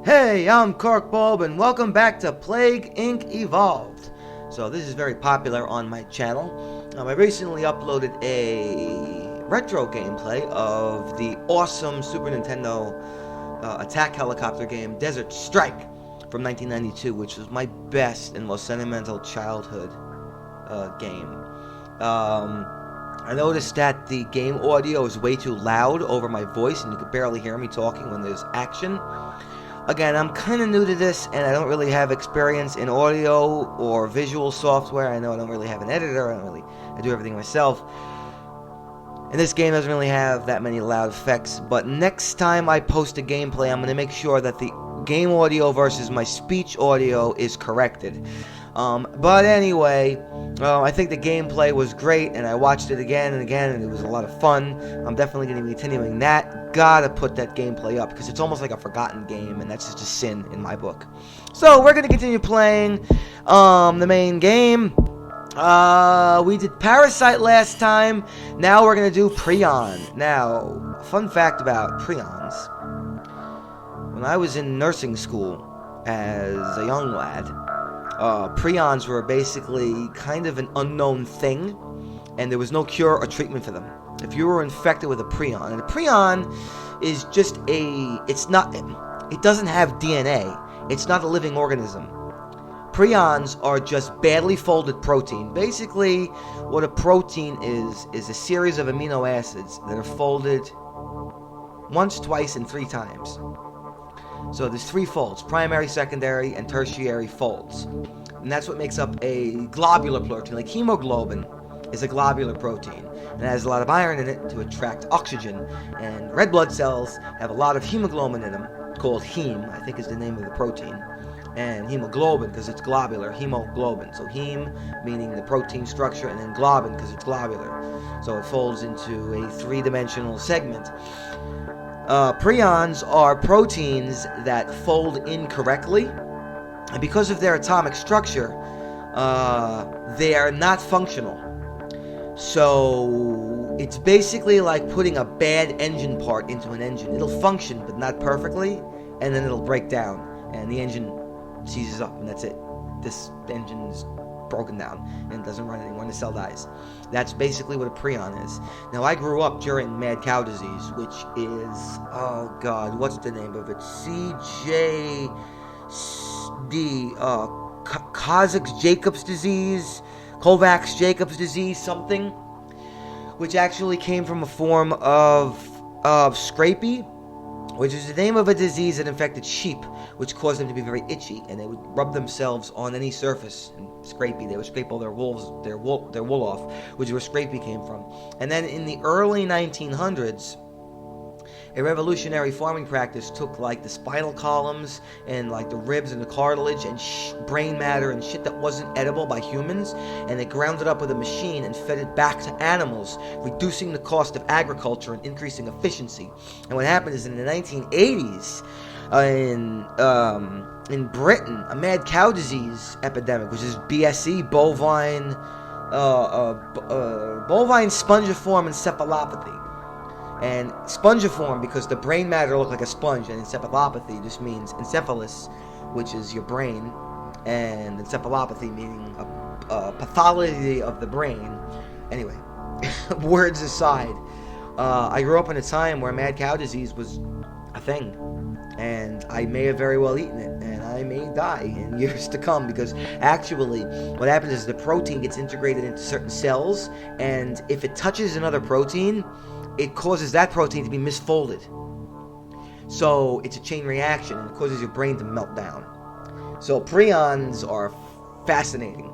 Hey, I'm Corkbulb, and welcome back to Plague Inc. Evolved. So this is very popular on my channel. I recently uploaded a retro gameplay of the awesome Super Nintendo attack helicopter game Desert Strike from 1992, which was my best and most sentimental childhood game. I noticed that the game audio is way too loud over my voice, and you could barely hear me talking when there's action. Again, I'm kind of new to this, and I don't really have experience in audio or visual software. I know I don't really have an editor. I do everything myself. And this game doesn't really have that many loud effects. But next time I post a gameplay, I'm going to make sure that the game audio versus my speech audio is corrected. But anyway, I think the gameplay was great, and I watched it again and again, and it was a lot of fun. I'm definitely going to be continuing that. Gotta put that gameplay up, because it's almost like a forgotten game, and that's just a sin in my book. So, we're going to continue playing the main game. We did Parasite last time. Now we're going to do Prion. Now, fun fact about Prions. When I was in nursing school as a young lad, prions were basically kind of an unknown thing, and there was no cure or treatment for them. If you were infected with a prion, and a prion is just it doesn't have DNA. It's not a living organism. Prions are just badly folded protein. Basically, what a protein is a series of amino acids that are folded once, twice, and 3 times. So there's 3 folds: primary, secondary, and tertiary folds. And that's what makes up a globular protein. Like hemoglobin is a globular protein, and it has a lot of iron in it to attract oxygen. And red blood cells have a lot of hemoglobin in them, called heme, I think is the name of the protein. And hemoglobin, because it's globular, hemoglobin. So heme, meaning the protein structure, and then globin, because it's globular. So it folds into a 3-dimensional segment. Prions are proteins that fold incorrectly, and because of their atomic structure, they are not functional. So it's basically like putting a bad engine part into an engine. It'll function, but not perfectly, and then it'll break down, and the engine seizes up, and that's it. This engine is broken down and doesn't run anymore, and the cell dies. That's basically what a prion is. Now, I grew up during mad cow disease, which is, oh god, what's the name of it? CJD, Kovacs-Jacobs disease, Kovacs-Jacobs disease, something, which actually came from a form of scrapie, which is the name of a disease that infected sheep, which caused them to be very itchy, and they would rub themselves on any surface. And scrapie, they would scrape all their wool off, which is where scrapie came from. And then in the early 1900s, a revolutionary farming practice took like the spinal columns and like the ribs and the cartilage and brain matter and shit that wasn't edible by humans, and they ground it up with a machine and fed it back to animals, reducing the cost of agriculture and increasing efficiency. And what happened is in the 1980s, in Britain, a mad cow disease epidemic, which is BSE, bovine spongiform encephalopathy. And spongiform because the brain matter looked like a sponge, and encephalopathy just means encephalus, which is your brain, and encephalopathy meaning a pathology of the brain. Anyway, words aside, I grew up in a time where mad cow disease was a thing, and I may have very well eaten it, and I may die in years to come, because actually what happens is the protein gets integrated into certain cells, and if it touches another protein, it causes that protein to be misfolded. So it's a chain reaction, and it causes your brain to melt down. So prions are fascinating.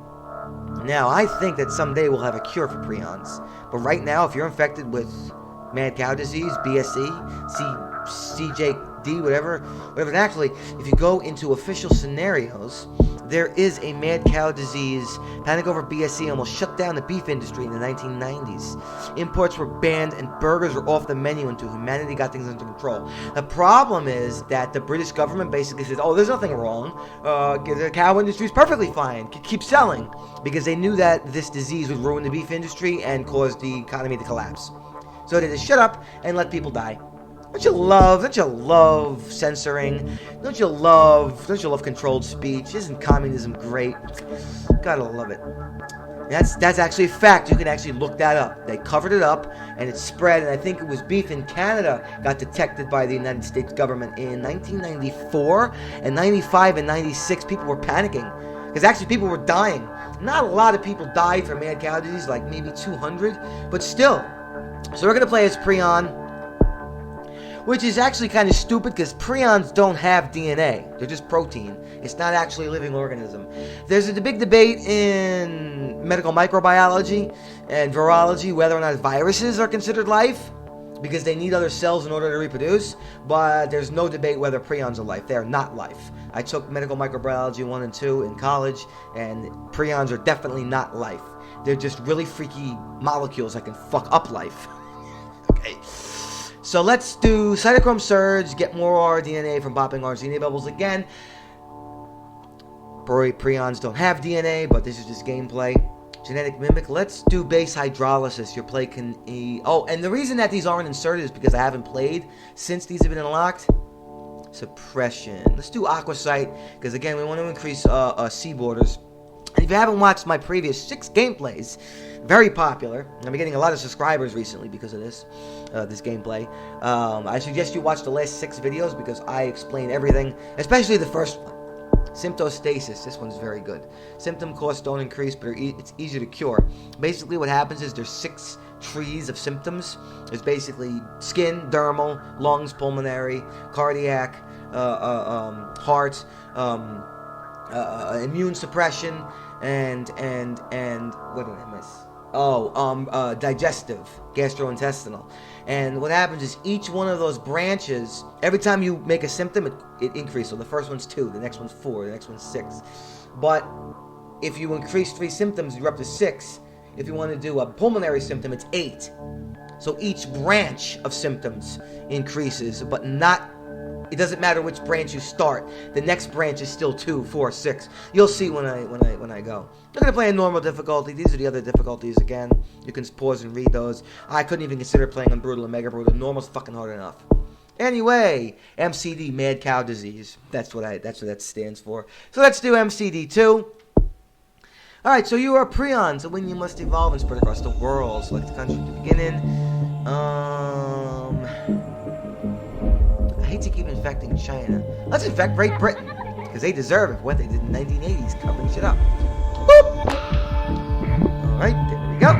Now, I think that someday we'll have a cure for prions. But right now, if you're infected with mad cow disease, BSE, CJD, whatever. And actually, if you go into official scenarios, there is a mad cow disease. Panic over BSE almost shut down the beef industry in the 1990s. Imports were banned and burgers were off the menu until humanity got things under control. The problem is that the British government basically says, oh, there's nothing wrong. The cow industry is perfectly fine. Keep selling. Because they knew that this disease would ruin the beef industry and cause the economy to collapse. So they just shut up and let people die. Don't you love censoring? Don't you love controlled speech? Isn't communism great? Gotta love it. That's actually a fact. You can actually look that up. They covered it up, and it spread, and I think it was beef in Canada got detected by the United States government in 1994, and 95 and 96, people were panicking. Because actually people were dying. Not a lot of people died from mad cow disease, like maybe 200, but still. So we're going to play as Prion, which is actually kind of stupid because prions don't have DNA. They're just protein. It's not actually a living organism. There's a big debate in medical microbiology and virology whether or not viruses are considered life because they need other cells in order to reproduce, but there's no debate whether prions are life. They are not life. I took medical microbiology 1 and 2 in college, and prions are definitely not life. They're just really freaky molecules that can fuck up life. Okay. So let's do cytochrome surge, get more DNA from popping orange DNA bubbles again. Prions don't have DNA, but this is just gameplay. Genetic mimic. Let's do base hydrolysis. Your play can... Oh, and the reason that these aren't inserted is because I haven't played since these have been unlocked. Suppression. Let's do aquasite, because again, we want to increase sea borders. And if you haven't watched my previous 6 gameplays, very popular. I'm getting a lot of subscribers recently because of this gameplay. I suggest you watch the last 6 videos because I explain everything, especially the first one. Symptostasis. This one's very good. Symptom costs don't increase, but it's easier to cure. Basically, what happens is there's 6 trees of symptoms. There's basically skin, dermal, lungs, pulmonary, cardiac, heart, immune suppression, and what did I miss? Oh, digestive, gastrointestinal. And what happens is each one of those branches, every time you make a symptom, it increases. So the first one's 2, the next one's 4, the next one's 6. But if you increase 3 symptoms, you're up to 6. If you want to do a pulmonary symptom, it's 8. So each branch of symptoms increases, but not... It doesn't matter which branch you start. The next branch is still 2, 4, 6. You'll see when I go. I'm gonna play a normal difficulty. These are the other difficulties again. You can pause and read those. I couldn't even consider playing on brutal and mega brutal. Normal's fucking hard enough. Anyway, MCD, mad cow disease. That's what that stands for. So let's do MCD2. All right. So you are prions, and when you must evolve and spread across the world. Select the country to begin in. I hate to keep infecting China. Let's infect Great Britain, because they deserve it for what they did in the 1980s, covering shit up. Boop! Alright, there we go.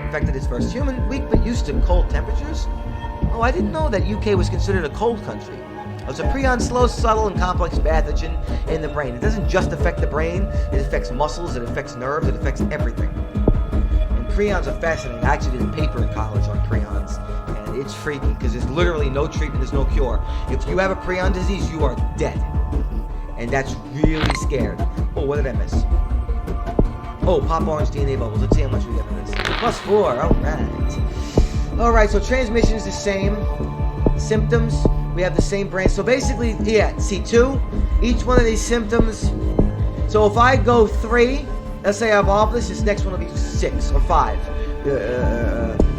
Infected his first human, weak but used to cold temperatures. Oh, I didn't know that UK was considered a cold country. It's a prion, slow, subtle, and complex pathogen in the brain. It doesn't just affect the brain, it affects muscles, it affects nerves, it affects everything. And prions are fascinating. I actually did a paper in college on prions. It's freaky because there's literally no treatment, there's no cure. If you have a prion disease, you are dead. And that's really scared. Oh, what did I miss? Oh, pop orange DNA bubbles. Let's see how much we get for this. +4, alright. Alright, so transmission is the same. Symptoms, we have the same branch. So basically, yeah, see 2, each one of these symptoms. So if I go 3, let's say I evolve this next one will be 6 or 5.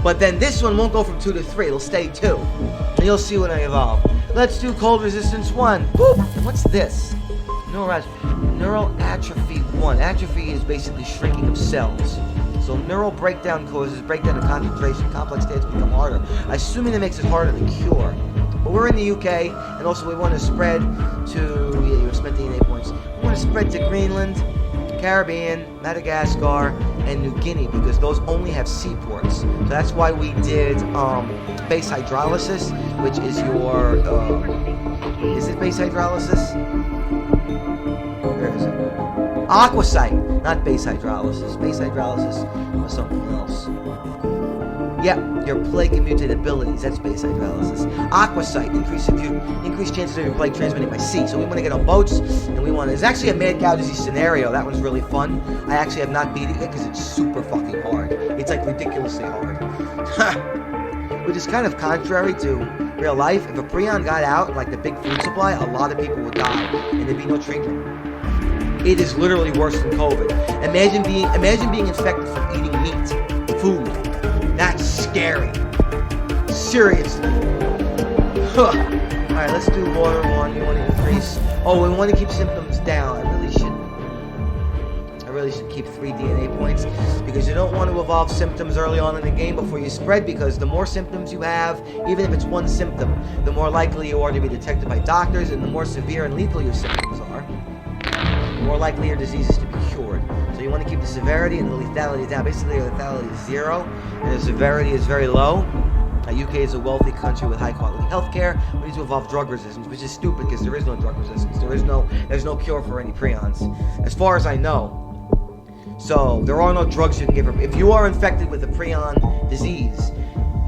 But then this one won't go from 2 to 3. It'll stay 2. And you'll see when I evolve. Let's do cold resistance 1. Boop! What's this? Neural atrophy 1. Atrophy is basically shrinking of cells. So neural breakdown causes breakdown of concentration. Complex states become harder. Assuming that makes it harder to cure. But we're in the UK, and also we want to spread to... Yeah, you spent DNA points. We want to spread to Greenland, Caribbean, Madagascar, and New Guinea, because those only have seaports. So that's why we did base hydrolysis, which is your... is it base hydrolysis? Where is it? Aquasite, not base hydrolysis. Base hydrolysis was something else. Yep, your plague and mutate abilities, that's base hydrolysis. Aquasite, increased chances of your plague transmitting by sea. So we want to get on boats, and we want to... There's actually a mad cow disease scenario. That one's really fun. I actually have not beat it yet because it's super fucking hard. It's like ridiculously hard. Which is kind of contrary to real life. If a prion got out, like the big food supply, a lot of people would die, and there'd be no treatment. It is literally worse than COVID. Imagine being infected from eating meat, food. That's scary. Seriously. Alright, let's do water one. You want to increase... Oh, we want to keep symptoms down. I really should keep 3 DNA points, because you don't want to evolve symptoms early on in the game before you spread, because the more symptoms you have, even if it's one symptom, the more likely you are to be detected by doctors, and the more severe and lethal your symptoms are, the more likely your disease is to be cured. So you want to keep the severity and the lethality down. Basically, the lethality is 0, and the severity is very low. UK is a wealthy country with high-quality healthcare. We need to evolve drug resistance, which is stupid because there is no drug resistance. There's no cure for any prions, as far as I know. So there are no drugs you can give. If you are infected with a prion disease,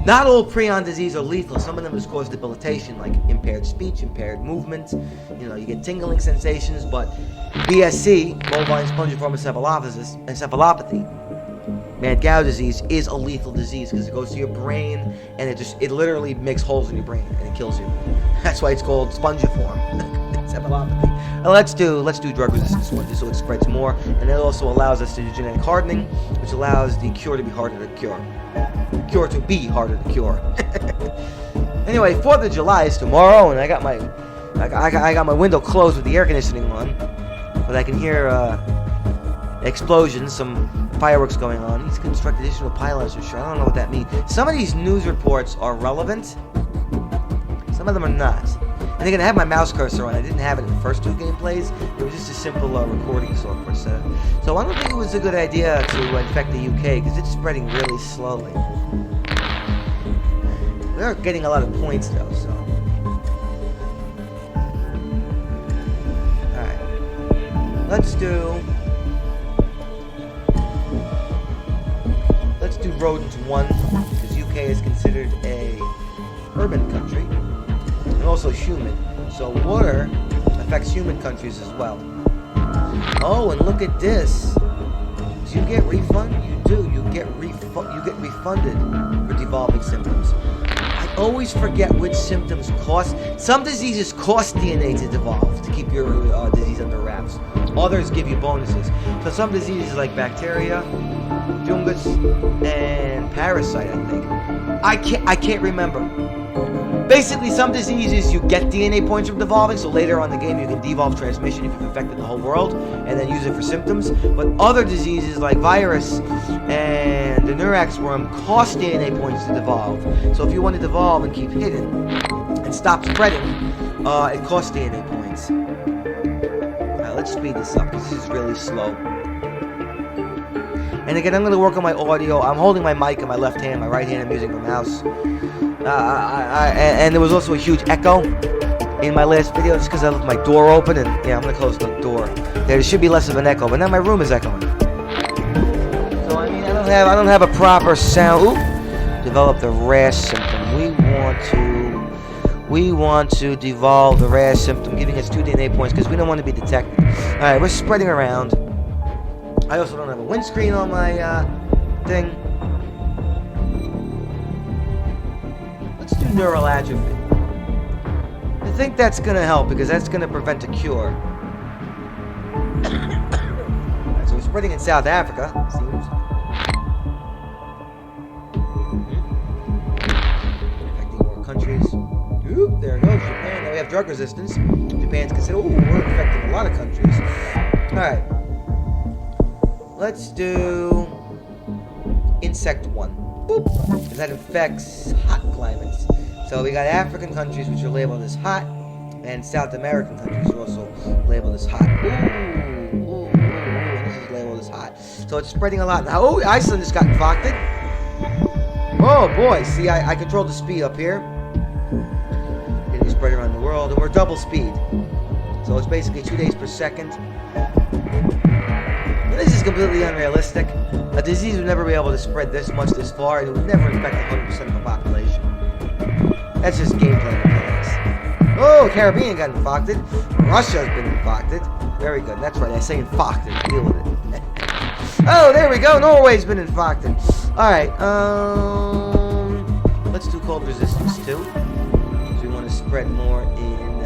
not all prion disease are lethal. Some of them just cause debilitation, like impaired speech, impaired movement. You know, you get tingling sensations. But BSC, bovine spongiform encephalopathy, mad cow disease, is a lethal disease because it goes to your brain and it literally makes holes in your brain and it kills you. That's why it's called spongiform encephalopathy. And let's do drug resistance one, just so it spreads more, and it also allows us to do genetic hardening, which allows the cure to be harder to cure. Cure to be harder to cure. Anyway, 4th of July is tomorrow, and I got my window closed with the air conditioning on, but I can hear explosions, some fireworks going on. He's constructed additional pylons for sure. I don't know what that means. Some of these news reports are relevant. Some of them are not. And again, I have my mouse cursor on. I didn't have it in the first 2 gameplays. It was just a simple recording software setup. So I don't think it was a good idea to infect the UK because it's spreading really slowly. We are getting a lot of points though, so. Alright. Let's do rodents 1, because UK is considered a urban country. And also humid. So water affects humid countries as well. Oh, and look at this. Do you get refund? You do. You get refunded for devolving symptoms. I always forget which symptoms cost. Some diseases cost DNA to devolve to keep your disease under wraps. Others give you bonuses. So some diseases like bacteria, fungus, and parasite, I think. I can't remember. Basically, some diseases you get DNA points from devolving, so later on in the game you can devolve transmission if you've infected the whole world, and then use it for symptoms. But other diseases like virus and the Neurax worm cost DNA points to devolve. So if you want to devolve and keep hidden and stop spreading, it costs DNA points. Alright, let's speed this up because this is really slow. And again, I'm going to work on my audio. I'm holding my mic in my left hand, my right hand I'm using the mouse. And there was also a huge echo in my last video just because I left my door open, and yeah, I'm going to close the door. There should be less of an echo, but now my room is echoing. So I mean, I don't have a proper sound. Ooh, develop the rash symptom. We want to devolve the rash symptom, giving us 2 DNA points because we don't want to be detected. All right, we're spreading around. I also don't have a windscreen on my thing. Let's do neural atrophy. I think that's going to help because that's going to prevent a cure. Alright, so we're spreading in South Africa, it seems. Infecting more countries. Oop, there it goes, Japan. Now we have drug resistance. Japan's considered, ooh, we're infecting a lot of countries. Alright. Let's do insect 1. Boop. Because that infects hot climates. So we got African countries which are labeled as hot, and South American countries are also labeled as hot. Ooh, and this is labeled as hot. So it's spreading a lot now. Oh, Iceland just got infected. Oh boy, see, I controlled the speed up here. Getting spread around the world, and we're double speed. So it's basically 2 days per second. This is completely unrealistic. A disease would never be able to spread this much this far, and it would never infect 100% of the population. That's just gameplay mechanics. Oh, Caribbean got infected. Russia's been infected. Very good. That's right. I say infected. Deal with it. Oh, there we go. Norway's been infected. Alright, let's do cold resistance 2. Because we want to spread more in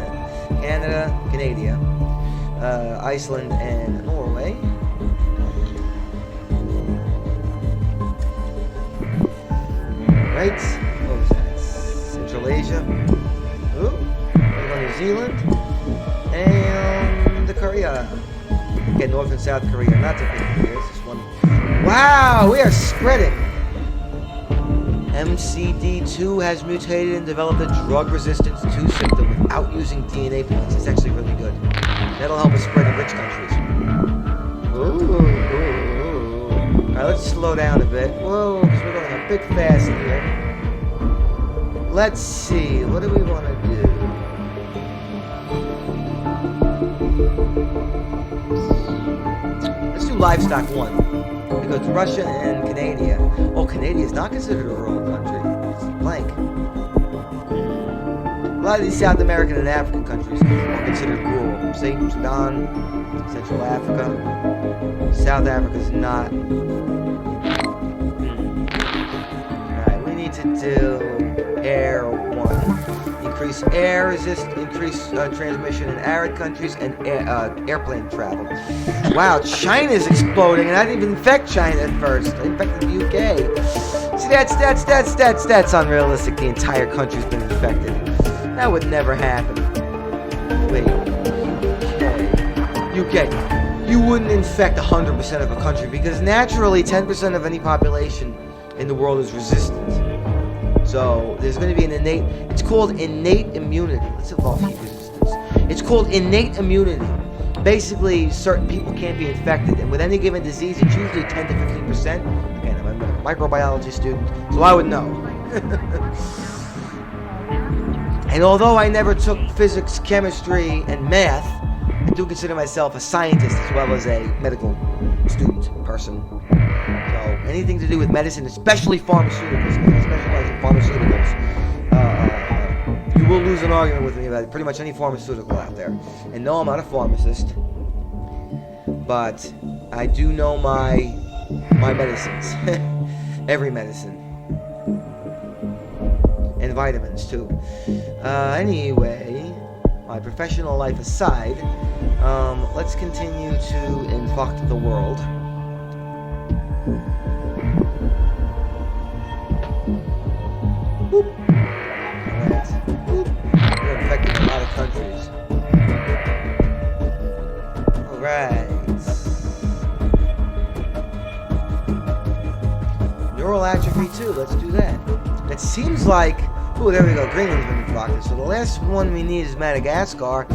Canada, Iceland, and Norway. Right? What was that? Central Asia. New Zealand, and Korea. Okay, North and South Korea. Not the big Korea. It's just one. Wow, we are spreading. MCD2 has mutated and developed a drug resistance 2 symptom without using DNA points. It's actually really good. That'll help us spread in rich countries. Ooh. Alright, let's slow down a bit. Whoa, because we're going a bit fast here. Let's see, what do we want to do? Let's do livestock 1. Because Russia and Canada. Oh, Canada is not considered a rural country. It's blank. A lot of these South American and African countries are considered rural. See, Sudan, Central Africa. South Africa's not. Alright, we need to do air 1. Increase transmission in arid countries and airplane travel. Wow, China's exploding, and I didn't even infect China at first. I infected the UK. See, that's unrealistic. The entire country's been infected. That would never happen. Wait. UK. You wouldn't infect 100% of a country because naturally 10% of any population in the world is resistant. So there's going to be an innate. It's called innate immunity. Let's evolve heat resistance. It's called innate immunity. Basically, certain people can't be infected, and with any given disease, it's usually 10 to 15%. Again, I'm a microbiology student, so I would know. And although I never took physics, chemistry, and math, I do consider myself a scientist as well as a medical student person. So anything to do with medicine, especially pharmaceuticals, because I specialize in pharmaceuticals, you will lose an argument with me about pretty much any pharmaceutical out there. And no, I'm not a pharmacist, but I do know my medicines. Every medicine. And vitamins, too. Anyway, my professional life aside, let's continue to infect the world. Boop. Alright. Boop. We're infecting a lot of countries. Alright. Neural atrophy too, let's do that. It seems like, ooh, there we go, Greenland's been infected. So the last one we need is Madagascar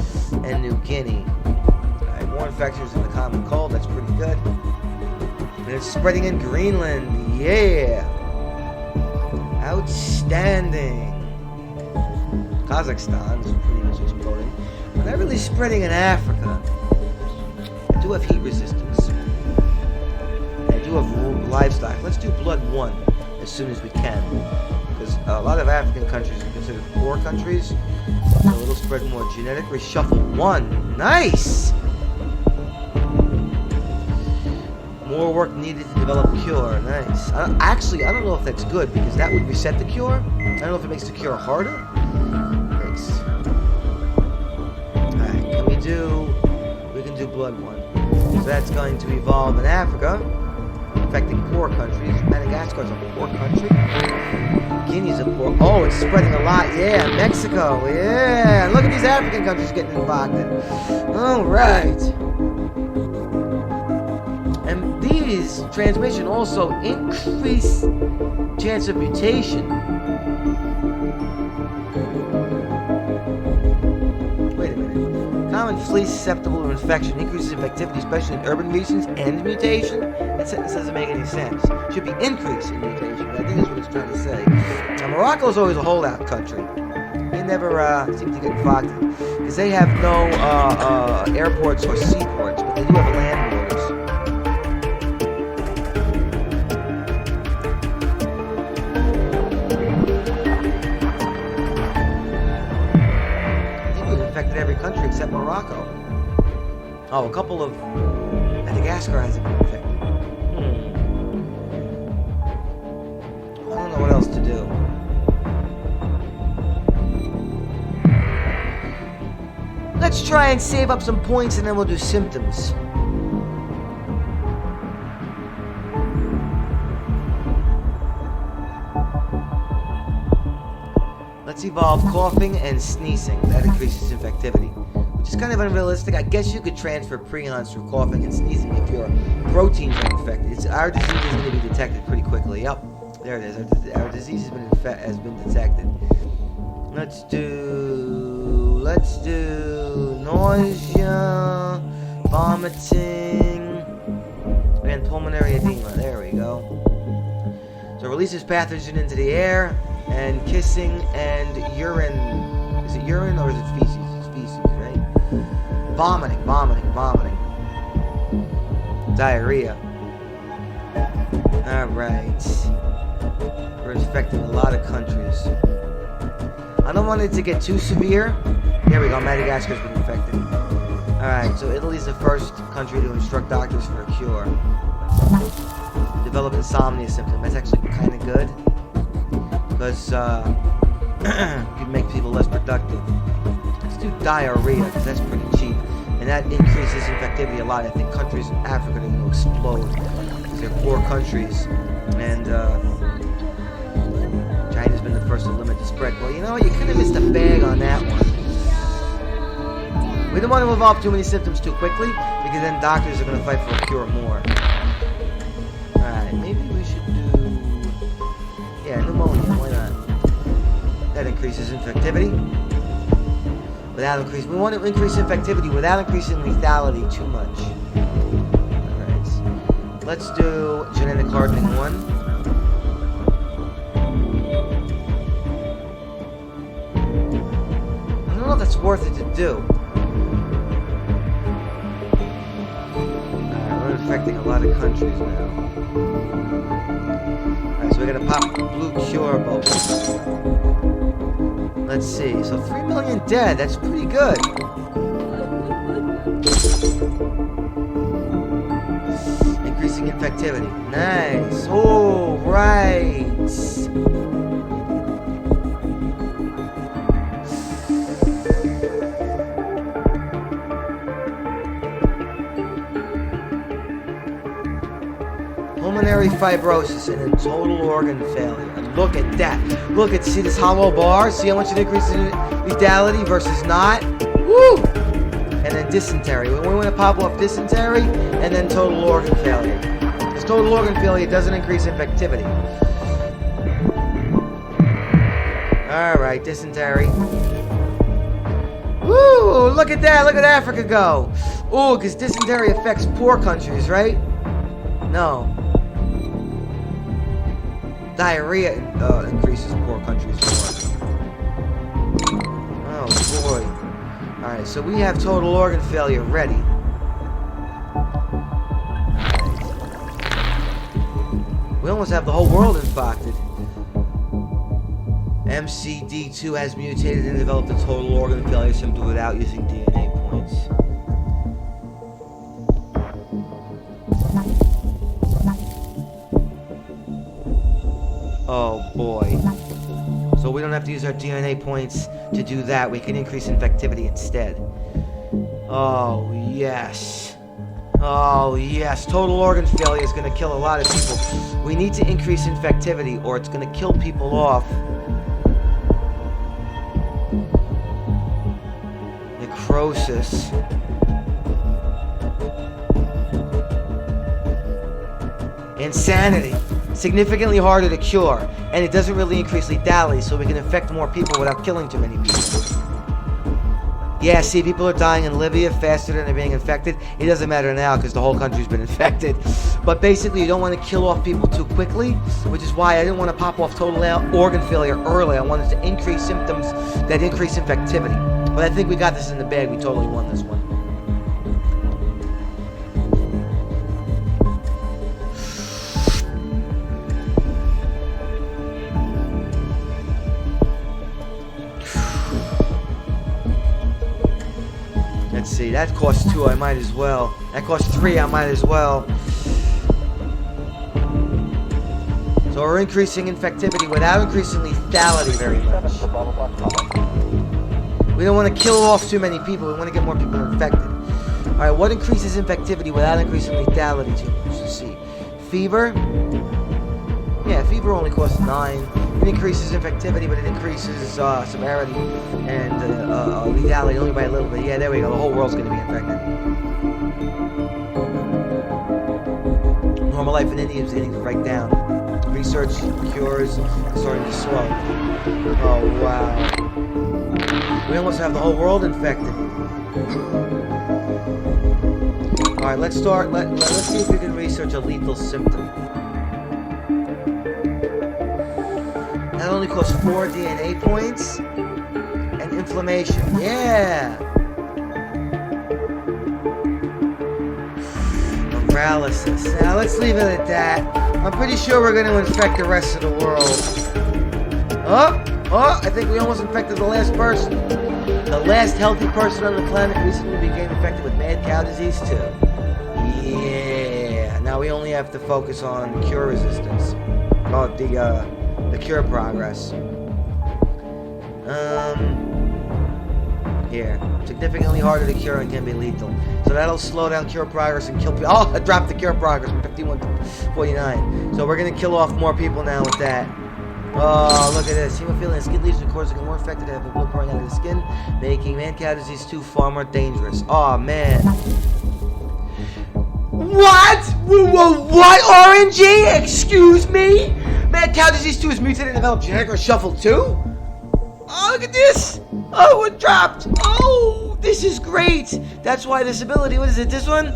and New Guinea. Alright, more infections in the common cold, that's pretty good. And it's spreading in Greenland, yeah! Outstanding. Kazakhstan is pretty much exploding. But not really spreading in Africa. I do have heat resistance. I do have livestock. Let's do blood 1 as soon as we can. Because a lot of African countries are considered poor countries. So it'll spread more. Genetic reshuffle 1. Nice! More work needed to develop a cure. Nice. Actually, I don't know if that's good because that would reset the cure. I don't know if it makes the cure harder. Thanks. Alright, we can do blood 1. So that's going to evolve in Africa, affecting poor countries. Madagascar's a poor country. Guinea's a poor. Oh, it's spreading a lot. Yeah, Mexico. Yeah. Look at these African countries getting infected. Alright. And these transmission also increase chance of mutation. Wait a minute. Common fleas susceptible to infection increases infectivity, especially in urban regions, and mutation. That sentence doesn't make any sense. It should be increase in mutation, but I think that's what it's trying to say. Now, Morocco's always a holdout country. They never seem to get infected because they have no airports or seaports, but they do have land borders. Infected every country except Morocco. Oh, a couple of Madagascar hasn't been infected. I don't know what else to do. Let's try and save up some points and then we'll do symptoms. Let's evolve coughing and sneezing. That increases infectivity, which is kind of unrealistic. I guess you could transfer prions through coughing and sneezing if your proteins are infected. Our disease is going to be detected pretty quickly. Yep, there it is. Our disease has been detected. Let's do nausea, vomiting, and pulmonary edema. There we go. So releases pathogen into the air, and kissing and urine. Is it urine or is it feces? It's feces, right? Vomiting. Diarrhea. Alright. We're infecting a lot of countries. I don't want it to get too severe. There we go, Madagascar's been infected. Alright, so Italy's the first country to instruct doctors for a cure. Develop insomnia symptom. That's actually kind of good. Because it can make people less productive. Let's do diarrhea, because that's pretty cheap. And that increases infectivity a lot. I think countries in Africa are going to explode. Because they're poor countries. And China's been the first to limit the spread. Well, you know what? You kind of missed a bag on that one. We don't want to evolve too many symptoms too quickly, because then doctors are going to fight for a cure more. Alright, maybe we should do... Yeah, pneumonia, why not? That increases infectivity. Without increasing... We want to increase infectivity without increasing lethality too much. Alright. Let's do genetic hardening 1. I don't know if that's worth it to do. Affecting a lot of countries now. Alright, so we're gonna pop blue cure bubbles. Let's see. So 3 million dead. That's pretty good. Increasing infectivity. Nice. Oh, right. Pulmonary fibrosis and then total organ failure. And look at that. Look at, see this hollow bar? See how much it increases in lethality versus not? Woo! And then dysentery. We want to pop off dysentery and then total organ failure. Because total organ failure doesn't increase infectivity. Alright, dysentery. Woo! Look at that. Look at Africa go. Ooh, because dysentery affects poor countries, right? No. Diarrhea increases poor countries more. Oh boy. Alright, so we have total organ failure ready. Alright. We almost have the whole world infected. MCD2 has mutated and developed a total organ failure symptom without using DNA points. Oh boy. So we don't have to use our DNA points to do that. We can increase infectivity instead. Oh yes. Oh yes. Total organ failure is going to kill a lot of people. We need to increase infectivity or it's going to kill people off. Necrosis. Insanity. Significantly harder to cure, and it doesn't really increase lethality, so we can infect more people without killing too many people. Yeah, see, people are dying in Libya faster than they're being infected. It doesn't matter now because the whole country's been infected. But basically, you don't want to kill off people too quickly, which is why I didn't want to pop off total organ failure early. I wanted to increase symptoms that increase infectivity. But I think we got this in the bag. We totally won this one. Let's see, that costs 2, I might as well. That costs 3, I might as well. So we're increasing infectivity without increasing lethality very much. We don't want to kill off too many people, we want to get more people infected. Alright, what increases infectivity without increasing lethality too much? Let's see. Fever? Yeah, fever only costs 9. It increases infectivity, but it increases severity and lethality only by a little bit. Yeah, there we go. The whole world's going to be infected. Normal life in India is getting right down. Research, cures, starting to slow. Oh, wow. We almost have the whole world infected. Alright, let's start. Let's see if we can research a lethal symptom. That only costs 4 DNA points. And inflammation. Yeah! Paralysis. Now, let's leave it at that. I'm pretty sure we're going to infect the rest of the world. Oh, I think we almost infected the last person. The last healthy person on the planet recently became infected with mad cow disease too. Yeah. Now we only have to focus on cure resistance. Oh, the cure progress. Here. Significantly harder to cure and can be lethal. So that'll slow down cure progress and kill people. Oh, I dropped the cure progress from 51 to 49. So we're going to kill off more people now with that. Oh, look at this. Hemophilia and skin lesions, of course, are more effective to have blood pouring out of the skin, making mad cow disease 2 far more dangerous. Oh, man. What? What? RNG? Excuse me? Mad cow disease 2 is mutated and developed genetic reshuffle too? Oh, look at this. Oh, it dropped. Oh, this is great. That's why this ability, what is it, this one?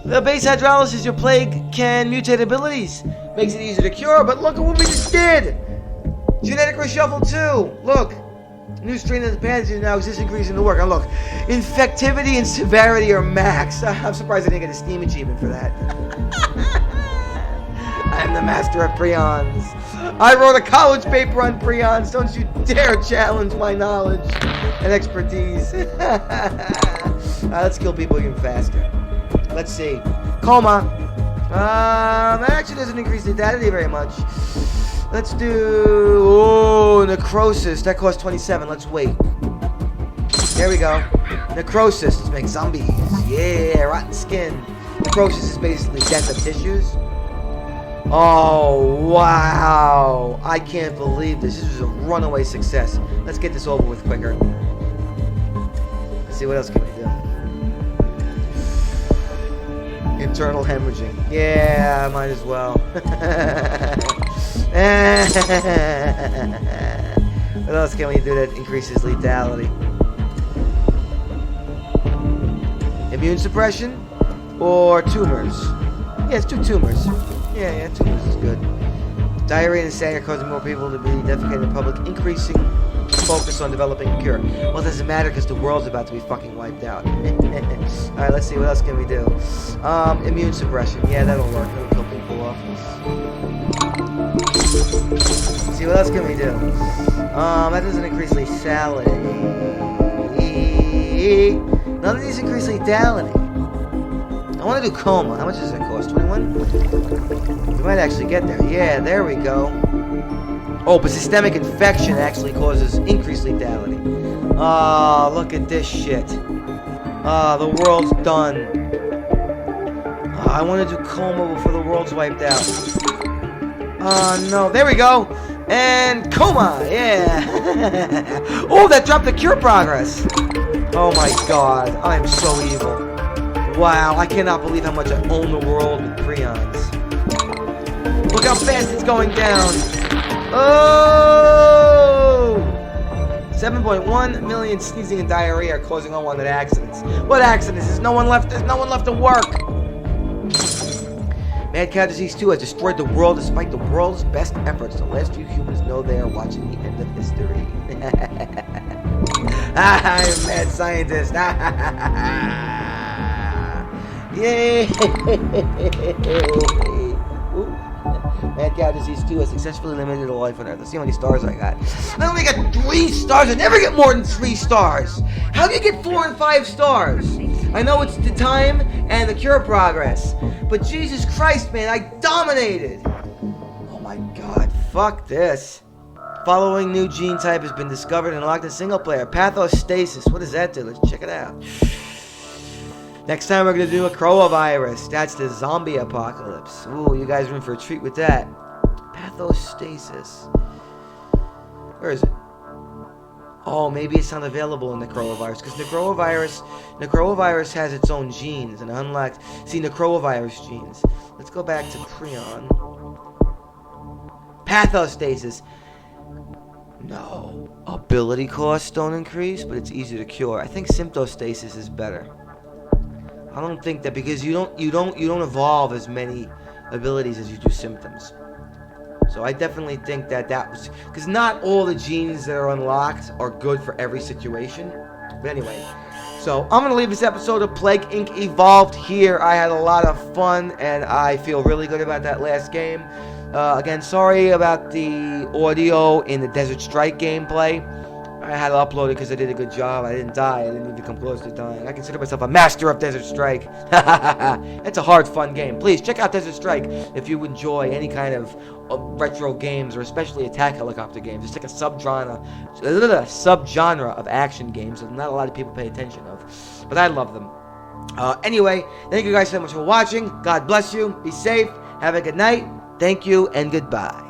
The base hydrolysis, your plague can mutate abilities. Makes it easier to cure, but look at what we just did. Genetic reshuffle too. Look. New strain of the pathogen now exists, increasing the work. Now look. Infectivity and severity are max. I'm surprised I didn't get a Steam achievement for that. I'm the master of Prions. I wrote a college paper on Prions. Don't you dare challenge my knowledge and expertise. Let's kill people even faster. Let's see. Coma. That actually doesn't increase the lethality very much. Let's do necrosis. That costs 27. Let's wait. There we go. Necrosis. Let's make zombies. Yeah, rotten skin. Necrosis is basically death of tissues. Oh, wow. I can't believe this. This was a runaway success. Let's get this over with quicker. Let's see, what else can we do? Internal hemorrhaging. Yeah, might as well. What else can we do that increases lethality? Immune suppression or tumors? Yeah, it's 2 tumors. Yeah, tumors is good. Diarrhea and insanity are causing more people to be defecated in public, increasing focus on developing a cure. Well, it doesn't matter because the world's about to be fucking wiped out. Alright, let's see, what else can we do? Immune suppression. Yeah, that'll work. That'll kill people off. Let's see, what else can we do? That doesn't increase lethality. None of these increase lethality. I want to do coma. How much does that cost? 21? We might actually get there. Yeah, there we go. Oh, but systemic infection actually causes increased lethality. Oh, look at this shit. The world's done. I want to do coma before the world's wiped out. No. There we go. And coma. Yeah. Oh, that dropped the cure progress. Oh my god. I'm so evil. Wow, I cannot believe how much I own the world with Prions. Look how fast it's going down. Oh! 7.1 million sneezing and diarrhea are causing unwanted accidents. What accidents? There's no one left to work. Mad cow disease 2 has destroyed the world despite the world's best efforts. The last few humans know they are watching the end of history. I'm a mad scientist. Yay! Mad cow disease 2 has successfully eliminated all life on Earth. Let's see how many stars I got. I only got 3 stars. I never get more than 3 stars. How do you get 4 and 5 stars? I know it's the time and the cure progress, but Jesus Christ, man, I dominated. Oh my god, fuck this. Following new gene type has been discovered and unlocked in single player. Pathostasis. What does that do? Let's check it out. Next time we're going to do a coronavirus. That's the zombie apocalypse. Ooh, you guys are in for a treat with that. Pathostasis. Where is it? Oh, maybe it's not available in Necrovirus, because Necrovirus has its own genes, and unlike, see, Necrovirus genes. Let's go back to Prion. Pathostasis. No. Ability costs don't increase, but it's easier to cure. I think Symptostasis is better. I don't think that, because you don't evolve as many abilities as you do symptoms. So I definitely think that was, because not all the genes that are unlocked are good for every situation. But anyway, so I'm going to leave this episode of Plague Inc. Evolved here. I had a lot of fun, and I feel really good about that last game. Again, sorry about the audio in the Desert Strike gameplay. I had to upload it because I did a good job. I didn't die. I didn't even come close to dying. I consider myself a master of Desert Strike. It's a hard, fun game. Please check out Desert Strike if you enjoy any kind of retro games, or especially attack helicopter games. It's like a subgenre of action games that not a lot of people pay attention of, but I love them. Anyway, thank you guys so much for watching. God bless you. Be safe. Have a good night. Thank you and goodbye.